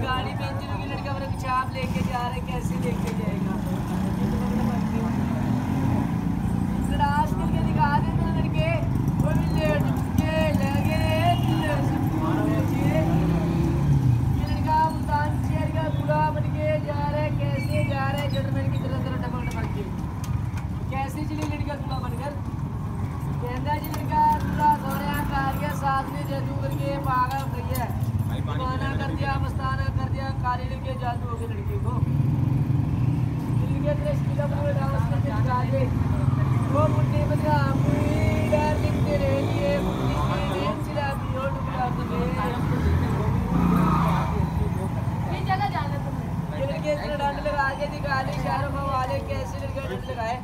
गाड़ी में इंजन की लड़का मेरे पीछे आप लेके जा रहे, कैसे लेके जाएगा? आजकल के दिखा देते लड़के, वो भी लेट के लगे ये लड़का मुल्तान शहर का बुरा बन के जा रहे, कैसे जा रहे जर्मन की तरह तरह टपक टपक के, कैसे चली लड़का दूल्हा बनकर? कहना जी लड़का दूल्हा सोने कार के साथ में जादू करके पागल गई है, दीवाना कर दिया, मस्ताना कर दिया, काली लड़के जादू हो गए लड़के को। लड़के ड्रेस पीला पूरे डांस करके दिखा दे, वो मुन्नी बजा मुई डार्लिंग तेरे लिए मुन्नी मेरे चिरा भी हो डुबला तुम्हें ये जगह जाना तुम्हें। ये लड़के इतना डंड लगा के दिखा दे, शाहरुख खान वाले कैसे लड़के डंड लगाए।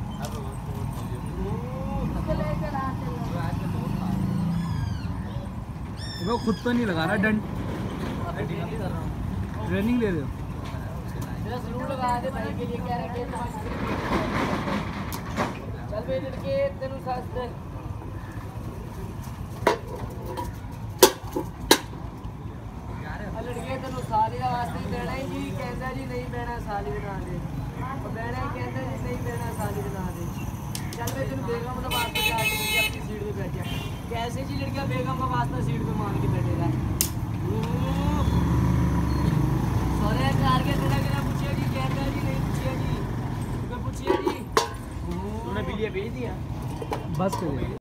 वो खुद तो नहीं लगा रहा डंड, ट्रेनिंग ले रहे हो। जरा सलूट लगा दे भाई के लिए, क्या रखे चल भाई लड़के तेनू शास्त्र लड़के तेनू साली का वास्ते ही बहना ही जी, कहता जी नहीं बहना साली बना दे, बहना ही कहता जी नहीं बहना साली बना दे। चल भाई तेनू बेगम का वास्ते जाके अपनी सीट पे बैठ जा, कैसे जी लड़का बेगम का वास्ता सीट पे मान के बैठेगा। सोने कार के तेरा क्या पूछिए जी, कहता जी नहीं पूछिए जी, पूछिए जी, तूने बिलिया भेज दिया बस करिए।